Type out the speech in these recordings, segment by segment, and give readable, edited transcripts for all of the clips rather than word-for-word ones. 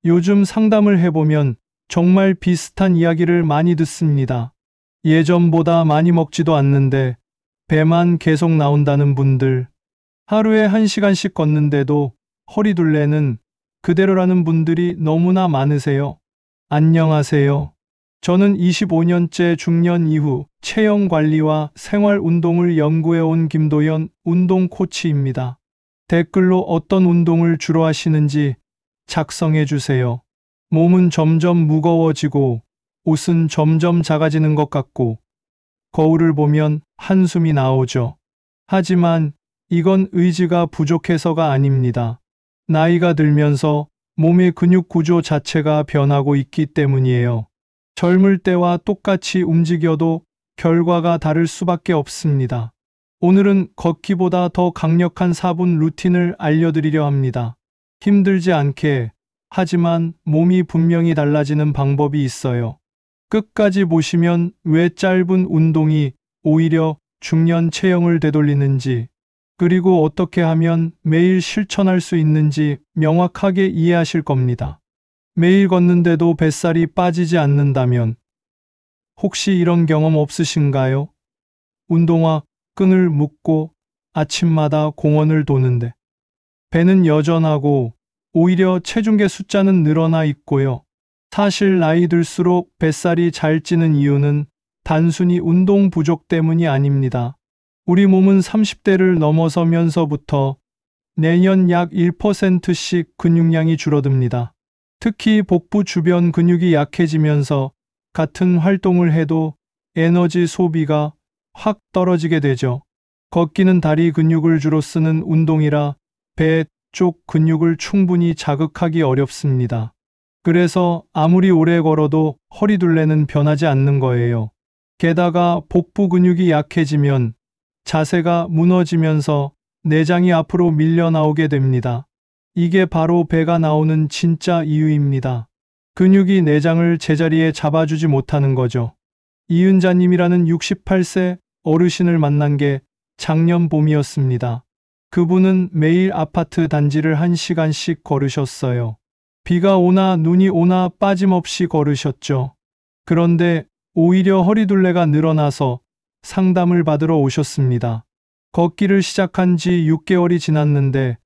요즘 상담을 해보면 정말 비슷한 이야기를 많이 듣습니다. 예전보다 많이 먹지도 않는데 배만 계속 나온다는 분들, 하루에 1시간씩 걷는데도 허리둘레는 그대로라는 분들이 너무나 많으세요. 안녕하세요. 저는 25년째 중년 이후 체형 관리와 생활 운동을 연구해온 김도연 운동 코치입니다. 댓글로 어떤 운동을 주로 하시는지 작성해 주세요. 몸은 점점 무거워지고 옷은 점점 작아지는 것 같고 거울을 보면 한숨이 나오죠. 하지만 이건 의지가 부족해서가 아닙니다. 나이가 들면서 몸의 근육 구조 자체가 변하고 있기 때문이에요. 젊을 때와 똑같이 움직여도 결과가 다를 수밖에 없습니다. 오늘은 걷기보다 더 강력한 4분 루틴을 알려드리려 합니다. 힘들지 않게, 하지만 몸이 분명히 달라지는 방법이 있어요. 끝까지 보시면 왜 짧은 운동이 오히려 중년 체형을 되돌리는지, 그리고 어떻게 하면 매일 실천할 수 있는지 명확하게 이해하실 겁니다. 매일 걷는데도 뱃살이 빠지지 않는다면 혹시 이런 경험 없으신가요? 운동화 끈을 묶고 아침마다 공원을 도는데 배는 여전하고 오히려 체중계 숫자는 늘어나 있고요. 사실 나이 들수록 뱃살이 잘 찌는 이유는 단순히 운동 부족 때문이 아닙니다. 우리 몸은 30대를 넘어서면서부터 내년 약 1%씩 근육량이 줄어듭니다. 특히 복부 주변 근육이 약해지면서 같은 활동을 해도 에너지 소비가 확 떨어지게 되죠. 걷기는 다리 근육을 주로 쓰는 운동이라 배 쪽 근육을 충분히 자극하기 어렵습니다. 그래서 아무리 오래 걸어도 허리둘레는 변하지 않는 거예요. 게다가 복부 근육이 약해지면 자세가 무너지면서 내장이 앞으로 밀려 나오게 됩니다. 이게 바로 배가 나오는 진짜 이유입니다. 근육이 내장을 제자리에 잡아주지 못하는 거죠. 이은자님이라는 68세 어르신을 만난 게 작년 봄이었습니다. 그분은 매일 아파트 단지를 1시간씩 걸으셨어요. 비가 오나 눈이 오나 빠짐없이 걸으셨죠. 그런데 오히려 허리둘레가 늘어나서 상담을 받으러 오셨습니다. 걷기를 시작한 지 6개월이 지났는데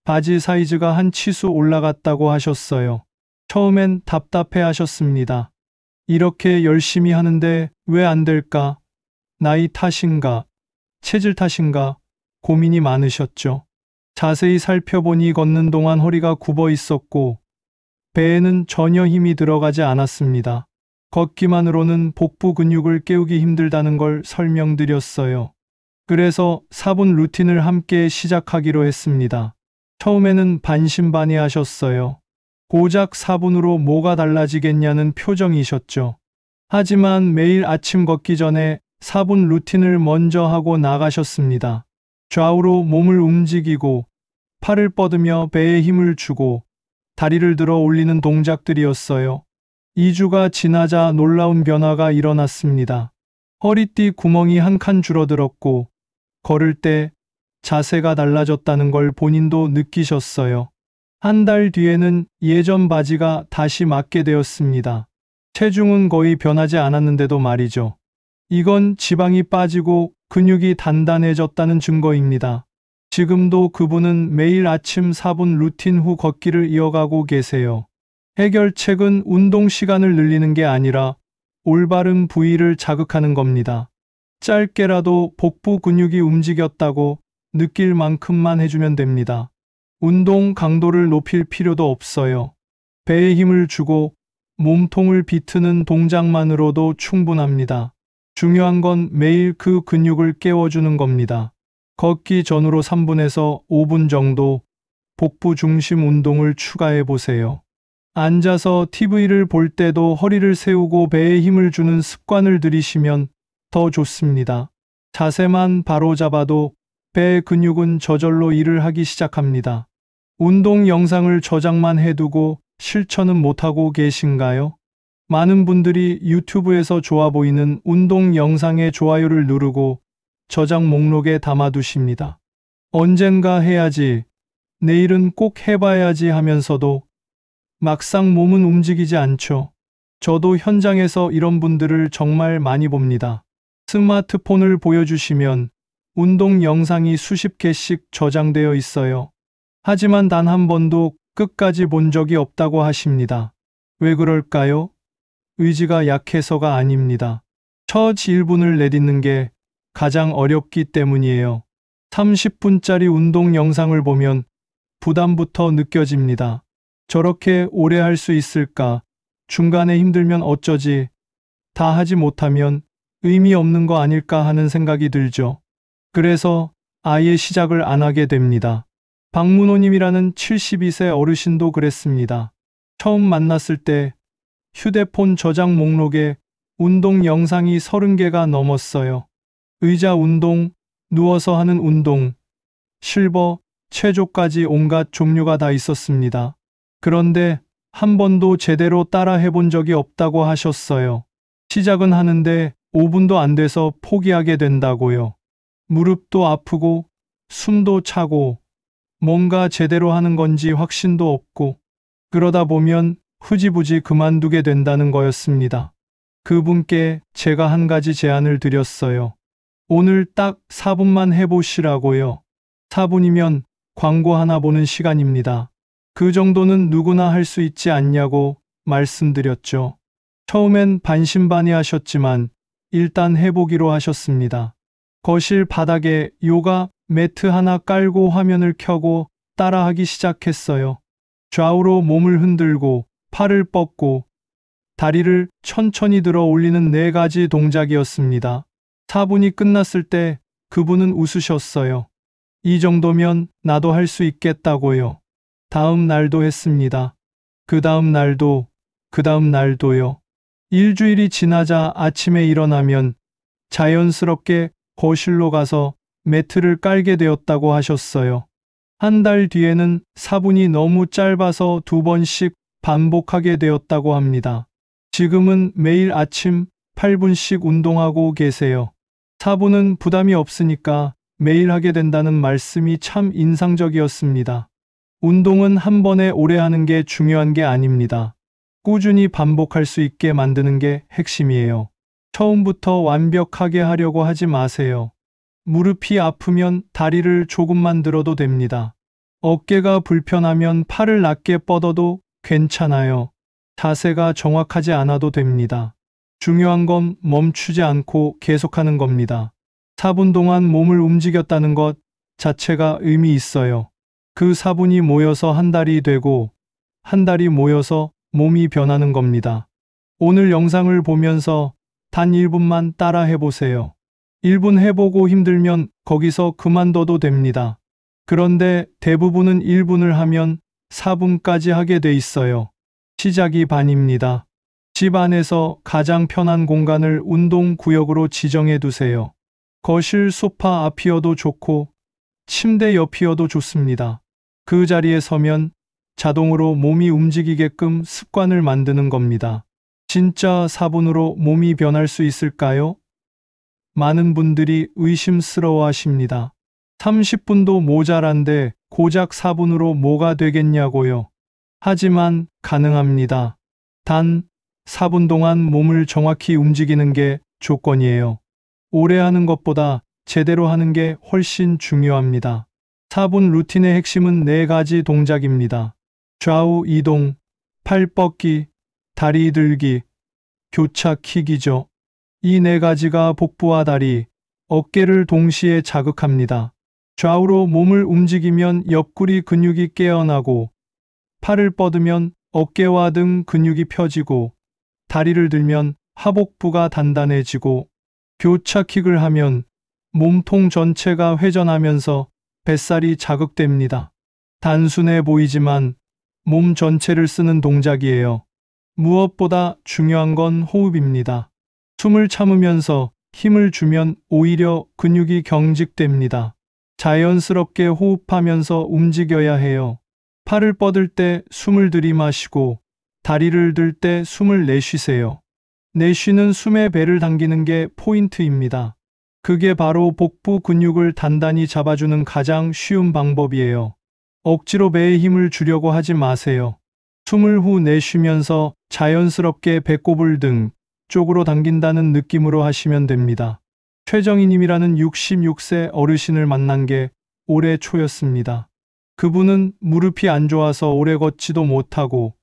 바지 사이즈가 한 치수 올라갔다고 하셨어요. 처음엔 답답해 하셨습니다. 이렇게 열심히 하는데 왜 안 될까? 나이 탓인가? 체질 탓인가? 고민이 많으셨죠. 자세히 살펴보니 걷는 동안 허리가 굽어 있었고 배에는 전혀 힘이 들어가지 않았습니다. 걷기만으로는 복부 근육을 깨우기 힘들다는 걸 설명드렸어요. 그래서 4분 루틴을 함께 시작하기로 했습니다. 처음에는 반신반의하셨어요. 고작 4분으로 뭐가 달라지겠냐는 표정이셨죠. 하지만 매일 아침 걷기 전에 4분 루틴을 먼저 하고 나가셨습니다. 좌우로 몸을 움직이고 팔을 뻗으며 배에 힘을 주고 다리를 들어 올리는 동작들이었어요. 2주가 지나자 놀라운 변화가 일어났습니다. 허리띠 구멍이 한 칸 줄어들었고 걸을 때 자세가 달라졌다는 걸 본인도 느끼셨어요. 한 달 뒤에는 예전 바지가 다시 맞게 되었습니다. 체중은 거의 변하지 않았는데도 말이죠. 이건 지방이 빠지고 근육이 단단해졌다는 증거입니다. 지금도 그분은 매일 아침 4분 루틴 후 걷기를 이어가고 계세요. 해결책은 운동 시간을 늘리는 게 아니라 올바른 부위를 자극하는 겁니다. 짧게라도 복부 근육이 움직였다고 느낄 만큼만 해주면 됩니다. 운동 강도를 높일 필요도 없어요. 배에 힘을 주고 몸통을 비트는 동작만으로도 충분합니다. 중요한 건 매일 그 근육을 깨워주는 겁니다. 걷기 전후로 3분에서 5분 정도 복부 중심 운동을 추가해 보세요. 앉아서 TV를 볼 때도 허리를 세우고 배에 힘을 주는 습관을 들이시면 더 좋습니다. 자세만 바로 잡아도 배 근육은 저절로 일을 하기 시작합니다. 운동 영상을 저장만 해두고 실천은 못하고 계신가요? 많은 분들이 유튜브에서 좋아 보이는 운동 영상에 좋아요를 누르고 저장 목록에 담아두십니다. 언젠가 해야지, 내일은 꼭 해봐야지 하면서도 막상 몸은 움직이지 않죠. 저도 현장에서 이런 분들을 정말 많이 봅니다. 스마트폰을 보여주시면 운동 영상이 수십 개씩 저장되어 있어요. 하지만 단 한 번도 끝까지 본 적이 없다고 하십니다. 왜 그럴까요? 의지가 약해서가 아닙니다. 첫 1분을 내딛는 게 가장 어렵기 때문이에요. 30분짜리 운동 영상을 보면 부담부터 느껴집니다. 저렇게 오래 할 수 있을까? 중간에 힘들면 어쩌지? 다 하지 못하면 의미 없는 거 아닐까 하는 생각이 들죠. 그래서 아예 시작을 안 하게 됩니다. 박문호님이라는 72세 어르신도 그랬습니다. 처음 만났을 때 휴대폰 저장 목록에 운동 영상이 30개가 넘었어요. 의자 운동, 누워서 하는 운동, 실버, 체조까지 온갖 종류가 다 있었습니다. 그런데 한 번도 제대로 따라 해본 적이 없다고 하셨어요. 시작은 하는데 5분도 안 돼서 포기하게 된다고요. 무릎도 아프고 숨도 차고 뭔가 제대로 하는 건지 확신도 없고 그러다 보면 흐지부지 그만두게 된다는 거였습니다. 그분께 제가 한 가지 제안을 드렸어요. 오늘 딱 4분만 해보시라고요. 4분이면 광고 하나 보는 시간입니다. 그 정도는 누구나 할 수 있지 않냐고 말씀드렸죠. 처음엔 반신반의하셨지만 일단 해보기로 하셨습니다. 거실 바닥에 요가 매트 하나 깔고 화면을 켜고 따라하기 시작했어요. 좌우로 몸을 흔들고 팔을 뻗고 다리를 천천히 들어 올리는 4가지 동작이었습니다. 4분이 끝났을 때 그분은 웃으셨어요. 이 정도면 나도 할 수 있겠다고요. 다음 날도 했습니다. 그 다음 날도, 그 다음 날도요. 일주일이 지나자 아침에 일어나면 자연스럽게 거실로 가서 매트를 깔게 되었다고 하셨어요. 한 달 뒤에는 4분이 너무 짧아서 2번씩 반복하게 되었다고 합니다. 지금은 매일 아침 8분씩 운동하고 계세요. 4분은 부담이 없으니까 매일 하게 된다는 말씀이 참 인상적이었습니다. 운동은 한 번에 오래 하는 게 중요한 게 아닙니다. 꾸준히 반복할 수 있게 만드는 게 핵심이에요. 처음부터 완벽하게 하려고 하지 마세요. 무릎이 아프면 다리를 조금만 들어도 됩니다. 어깨가 불편하면 팔을 낮게 뻗어도 괜찮아요. 자세가 정확하지 않아도 됩니다. 중요한 건 멈추지 않고 계속하는 겁니다. 4분 동안 몸을 움직였다는 것 자체가 의미 있어요. 그 4분이 모여서 한 달이 되고 한 달이 모여서 몸이 변하는 겁니다. 오늘 영상을 보면서 단 1분만 따라 해보세요. 1분 해보고 힘들면 거기서 그만둬도 됩니다. 그런데 대부분은 1분을 하면 4분까지 하게 돼 있어요. 시작이 반입니다. 집 안에서 가장 편한 공간을 운동 구역으로 지정해 두세요. 거실 소파 앞이어도 좋고 침대 옆이어도 좋습니다. 그 자리에 서면 자동으로 몸이 움직이게끔 습관을 만드는 겁니다. 진짜 4분으로 몸이 변할 수 있을까요? 많은 분들이 의심스러워 하십니다. 30분도 모자란데 고작 4분으로 뭐가 되겠냐고요. 하지만 가능합니다. 단 4분 동안 몸을 정확히 움직이는 게 조건이에요. 오래 하는 것보다 제대로 하는 게 훨씬 중요합니다. 4분 루틴의 핵심은 4가지 동작입니다. 좌우 이동, 팔 뻗기, 다리 들기, 교차킥이죠. 이 4가지가 복부와 다리, 어깨를 동시에 자극합니다. 좌우로 몸을 움직이면 옆구리 근육이 깨어나고, 팔을 뻗으면 어깨와 등 근육이 펴지고, 다리를 들면 하복부가 단단해지고, 교차킥을 하면 몸통 전체가 회전하면서 뱃살이 자극됩니다. 단순해 보이지만 몸 전체를 쓰는 동작이에요. 무엇보다 중요한 건 호흡입니다. 숨을 참으면서 힘을 주면 오히려 근육이 경직됩니다. 자연스럽게 호흡하면서 움직여야 해요. 팔을 뻗을 때 숨을 들이마시고 다리를 들 때 숨을 내쉬세요. 내쉬는 숨에 배를 당기는 게 포인트입니다. 그게 바로 복부 근육을 단단히 잡아주는 가장 쉬운 방법이에요. 억지로 배에 힘을 주려고 하지 마세요. 숨을 후 내쉬면서 자연스럽게 배꼽을 등 쪽으로 당긴다는 느낌으로 하시면 됩니다. 최정희님이라는 66세 어르신을 만난 게 올해 초였습니다. 그분은 무릎이 안 좋아서 오래 걷지도 못하고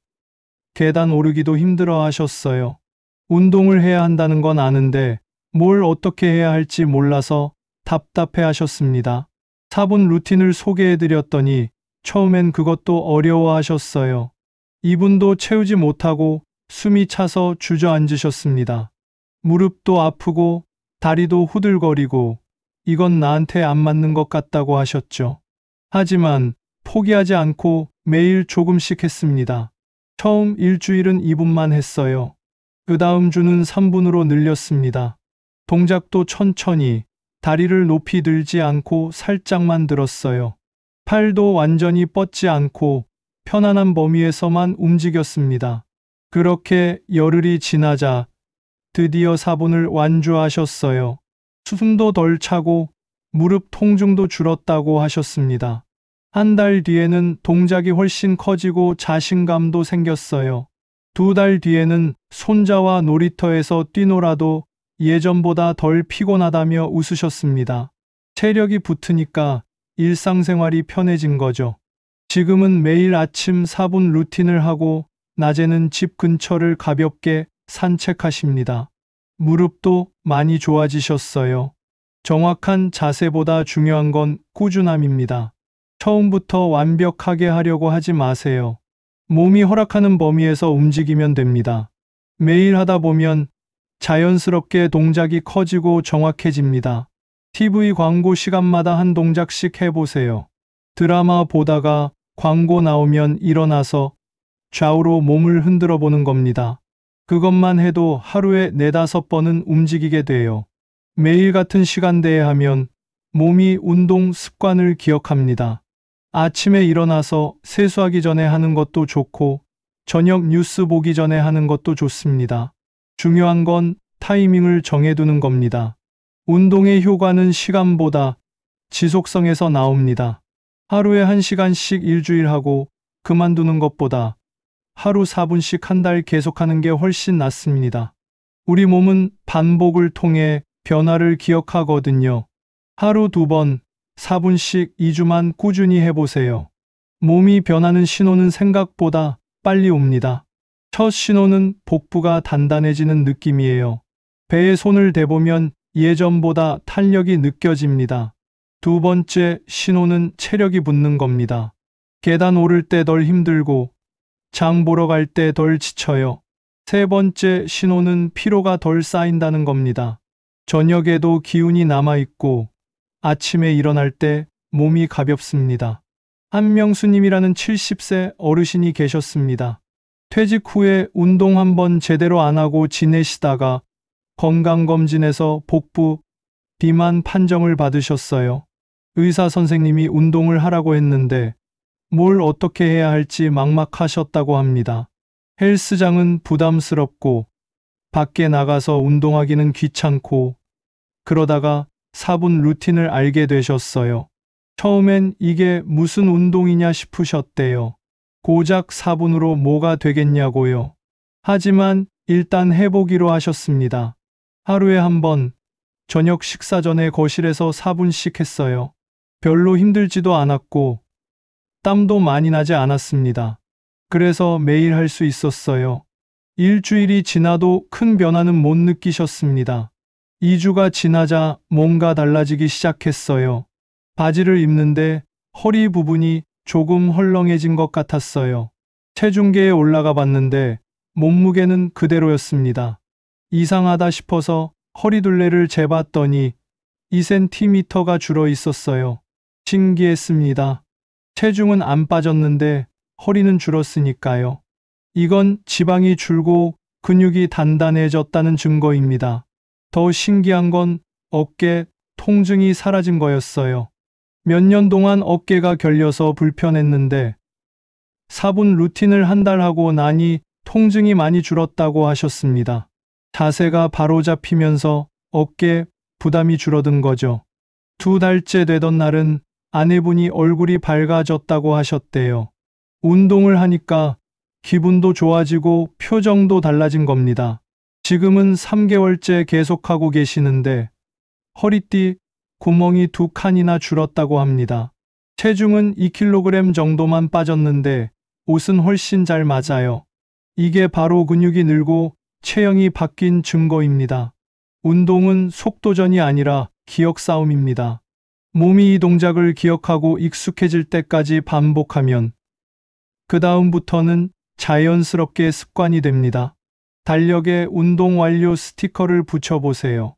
계단 오르기도 힘들어 하셨어요. 운동을 해야 한다는 건 아는데 뭘 어떻게 해야 할지 몰라서 답답해 하셨습니다. 4분 루틴을 소개해 드렸더니 처음엔 그것도 어려워 하셨어요. 이분도 채우지 못하고 숨이 차서 주저앉으셨습니다. 무릎도 아프고 다리도 후들거리고 이건 나한테 안 맞는 것 같다고 하셨죠. 하지만 포기하지 않고 매일 조금씩 했습니다. 처음 일주일은 2분만 했어요. 그 다음 주는 3분으로 늘렸습니다. 동작도 천천히, 다리를 높이 들지 않고 살짝만 들었어요. 팔도 완전히 뻗지 않고 편안한 범위에서만 움직였습니다. 그렇게 열흘이 지나자 드디어 4분을 완주하셨어요. 숨도 덜 차고 무릎 통증도 줄었다고 하셨습니다. 한 달 뒤에는 동작이 훨씬 커지고 자신감도 생겼어요. 2달 뒤에는 손자와 놀이터에서 뛰놀아도 예전보다 덜 피곤하다며 웃으셨습니다. 체력이 붙으니까 일상생활이 편해진 거죠. 지금은 매일 아침 4분 루틴을 하고 낮에는 집 근처를 가볍게 산책하십니다. 무릎도 많이 좋아지셨어요. 정확한 자세보다 중요한 건 꾸준함입니다. 처음부터 완벽하게 하려고 하지 마세요. 몸이 허락하는 범위에서 움직이면 됩니다. 매일 하다 보면 자연스럽게 동작이 커지고 정확해집니다. TV 광고 시간마다 한 동작씩 해보세요. 드라마 보다가 광고 나오면 일어나서 좌우로 몸을 흔들어 보는 겁니다. 그것만 해도 하루에 4-5번은 움직이게 돼요. 매일 같은 시간대에 하면 몸이 운동 습관을 기억합니다. 아침에 일어나서 세수하기 전에 하는 것도 좋고 저녁 뉴스 보기 전에 하는 것도 좋습니다. 중요한 건 타이밍을 정해두는 겁니다. 운동의 효과는 시간보다 지속성에서 나옵니다. 하루에 1시간씩 일주일 하고 그만두는 것보다 하루 4분씩 한 달 계속하는 게 훨씬 낫습니다. 우리 몸은 반복을 통해 변화를 기억하거든요. 하루 2번, 4분씩 2주만 꾸준히 해보세요. 몸이 변하는 신호는 생각보다 빨리 옵니다. 첫 신호는 복부가 단단해지는 느낌이에요. 배에 손을 대보면 예전보다 탄력이 느껴집니다. 2번째 신호는 체력이 붙는 겁니다. 계단 오를 때 덜 힘들고 장 보러 갈 때 덜 지쳐요. 3번째 신호는 피로가 덜 쌓인다는 겁니다. 저녁에도 기운이 남아있고 아침에 일어날 때 몸이 가볍습니다. 한명수님이라는 70세 어르신이 계셨습니다. 퇴직 후에 운동 한번 제대로 안 하고 지내시다가 건강검진에서 복부 비만 판정을 받으셨어요. 의사 선생님이 운동을 하라고 했는데 뭘 어떻게 해야 할지 막막하셨다고 합니다. 헬스장은 부담스럽고 밖에 나가서 운동하기는 귀찮고 그러다가 4분 루틴을 알게 되셨어요. 처음엔 이게 무슨 운동이냐 싶으셨대요. 고작 4분으로 뭐가 되겠냐고요. 하지만 일단 해보기로 하셨습니다. 하루에 한 번, 저녁 식사 전에 거실에서 4분씩 했어요. 별로 힘들지도 않았고 땀도 많이 나지 않았습니다. 그래서 매일 할 수 있었어요. 일주일이 지나도 큰 변화는 못 느끼셨습니다. 2주가 지나자 뭔가 달라지기 시작했어요. 바지를 입는데 허리 부분이 조금 헐렁해진 것 같았어요. 체중계에 올라가 봤는데 몸무게는 그대로였습니다. 이상하다 싶어서 허리둘레를 재봤더니 2cm가 줄어 있었어요. 신기했습니다. 체중은 안 빠졌는데 허리는 줄었으니까요. 이건 지방이 줄고 근육이 단단해졌다는 증거입니다. 더 신기한 건 어깨 통증이 사라진 거였어요. 몇 년 동안 어깨가 결려서 불편했는데 4분 루틴을 한 달 하고 나니 통증이 많이 줄었다고 하셨습니다. 자세가 바로 잡히면서 어깨 부담이 줄어든 거죠. 2달째 되던 날은 아내분이 얼굴이 밝아졌다고 하셨대요. 운동을 하니까 기분도 좋아지고 표정도 달라진 겁니다. 지금은 3개월째 계속하고 계시는데 허리띠 구멍이 2칸이나 줄었다고 합니다. 체중은 2kg 정도만 빠졌는데 옷은 훨씬 잘 맞아요. 이게 바로 근육이 늘고 체형이 바뀐 증거입니다. 운동은 속도전이 아니라 기억 싸움입니다. 몸이 이 동작을 기억하고 익숙해질 때까지 반복하면 그 다음부터는 자연스럽게 습관이 됩니다. 달력에 운동 완료 스티커를 붙여보세요.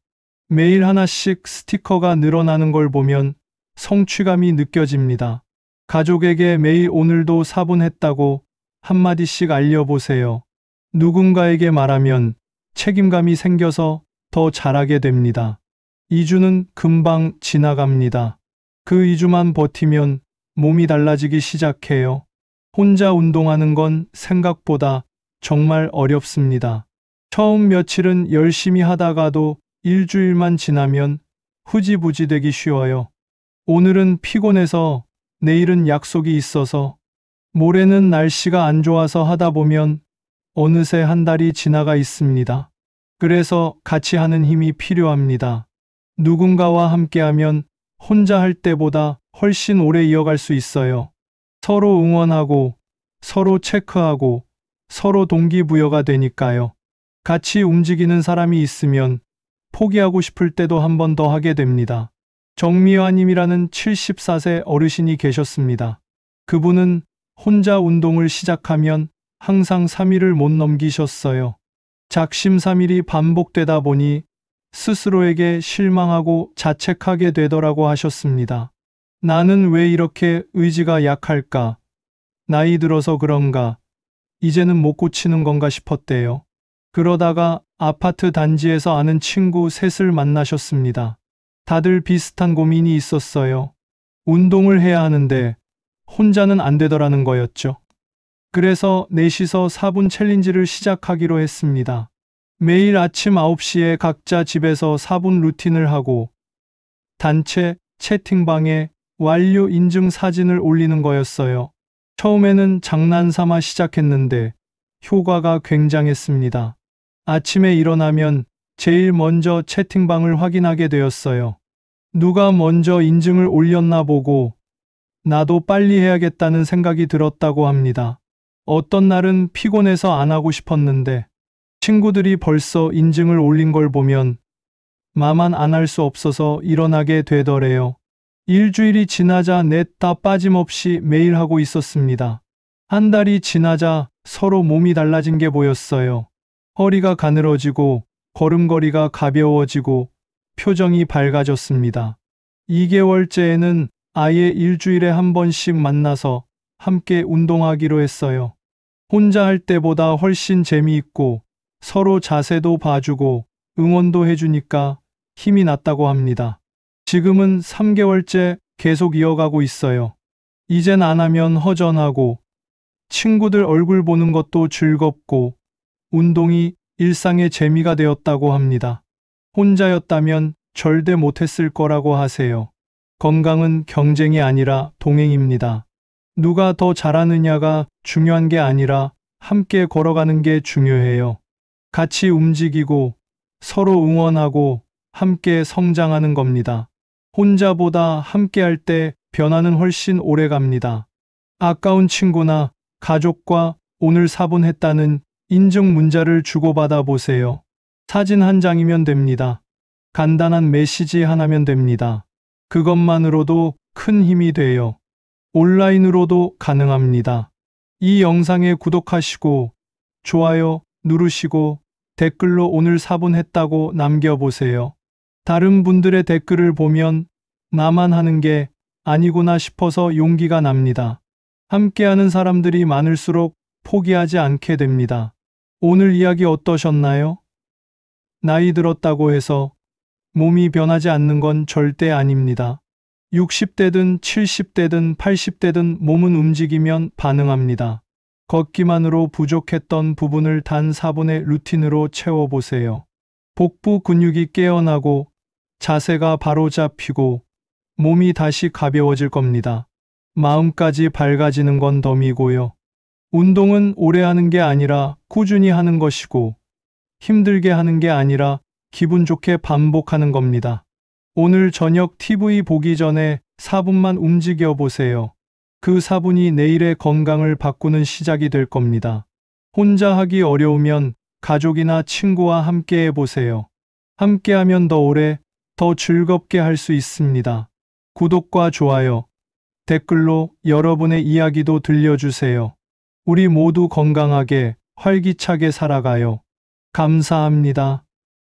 매일 하나씩 스티커가 늘어나는 걸 보면 성취감이 느껴집니다. 가족에게 매일 오늘도 4분 했다고 한마디씩 알려보세요. 누군가에게 말하면 책임감이 생겨서 더 잘하게 됩니다. 2주는 금방 지나갑니다. 그 2주만 버티면 몸이 달라지기 시작해요. 혼자 운동하는 건 생각보다 정말 어렵습니다. 처음 며칠은 열심히 하다가도 일주일만 지나면 흐지부지 되기 쉬워요. 오늘은 피곤해서, 내일은 약속이 있어서, 모레는 날씨가 안 좋아서 하다 보면 어느새 한 달이 지나가 있습니다. 그래서 같이 하는 힘이 필요합니다. 누군가와 함께하면 혼자 할 때보다 훨씬 오래 이어갈 수 있어요. 서로 응원하고, 서로 체크하고, 서로 동기부여가 되니까요. 같이 움직이는 사람이 있으면 포기하고 싶을 때도 한 번 더 하게 됩니다. 정미화님이라는 74세 어르신이 계셨습니다. 그분은 혼자 운동을 시작하면 항상 3일을 못 넘기셨어요. 작심삼일이 반복되다 보니 스스로에게 실망하고 자책하게 되더라고 하셨습니다. 나는 왜 이렇게 의지가 약할까? 나이 들어서 그런가? 이제는 못 고치는 건가 싶었대요. 그러다가 아파트 단지에서 아는 친구 셋을 만나셨습니다. 다들 비슷한 고민이 있었어요. 운동을 해야 하는데 혼자는 안 되더라는 거였죠. 그래서 넷이서 4분 챌린지를 시작하기로 했습니다. 매일 아침 9시에 각자 집에서 4분 루틴을 하고 단체 채팅방에 완료 인증 사진을 올리는 거였어요. 처음에는 장난삼아 시작했는데 효과가 굉장했습니다. 아침에 일어나면 제일 먼저 채팅방을 확인하게 되었어요. 누가 먼저 인증을 올렸나 보고 나도 빨리 해야겠다는 생각이 들었다고 합니다. 어떤 날은 피곤해서 안 하고 싶었는데 친구들이 벌써 인증을 올린 걸 보면 나만 안 할 수 없어서 일어나게 되더래요. 일주일이 지나자 넷 다 빠짐없이 매일 하고 있었습니다. 한 달이 지나자 서로 몸이 달라진 게 보였어요. 허리가 가늘어지고 걸음걸이가 가벼워지고 표정이 밝아졌습니다. 2개월째에는 아예 일주일에 한 번씩 만나서 함께 운동하기로 했어요. 혼자 할 때보다 훨씬 재미있고 서로 자세도 봐주고 응원도 해주니까 힘이 났다고 합니다. 지금은 3개월째 계속 이어가고 있어요. 이젠 안 하면 허전하고 친구들 얼굴 보는 것도 즐겁고 운동이 일상의 재미가 되었다고 합니다. 혼자였다면 절대 못했을 거라고 하세요. 건강은 경쟁이 아니라 동행입니다. 누가 더 잘하느냐가 중요한 게 아니라 함께 걸어가는 게 중요해요. 같이 움직이고 서로 응원하고 함께 성장하는 겁니다. 혼자보다 함께 할 때 변화는 훨씬 오래 갑니다. 아까운 친구나 가족과 오늘 4분 했다는 인증 문자를 주고받아 보세요. 사진 한 장이면 됩니다. 간단한 메시지 하나면 됩니다. 그것만으로도 큰 힘이 돼요. 온라인으로도 가능합니다. 이 영상에 구독하시고 좋아요 누르시고 댓글로 오늘 4분 했다고 남겨보세요. 다른 분들의 댓글을 보면 나만 하는 게 아니구나 싶어서 용기가 납니다. 함께하는 사람들이 많을수록 포기하지 않게 됩니다. 오늘 이야기 어떠셨나요? 나이 들었다고 해서 몸이 변하지 않는 건 절대 아닙니다. 60대든 70대든 80대든 몸은 움직이면 반응합니다. 걷기만으로 부족했던 부분을 단 4분의 루틴으로 채워보세요. 복부 근육이 깨어나고 자세가 바로 잡히고 몸이 다시 가벼워질 겁니다. 마음까지 밝아지는 건 덤이고요. 운동은 오래 하는 게 아니라 꾸준히 하는 것이고, 힘들게 하는 게 아니라 기분 좋게 반복하는 겁니다. 오늘 저녁 TV 보기 전에 4분만 움직여 보세요. 그 4분이 내일의 건강을 바꾸는 시작이 될 겁니다. 혼자 하기 어려우면 가족이나 친구와 함께 해보세요. 함께하면 더 오래, 더 즐겁게 할 수 있습니다. 구독과 좋아요, 댓글로 여러분의 이야기도 들려주세요. 우리 모두 건강하게, 활기차게 살아가요. 감사합니다.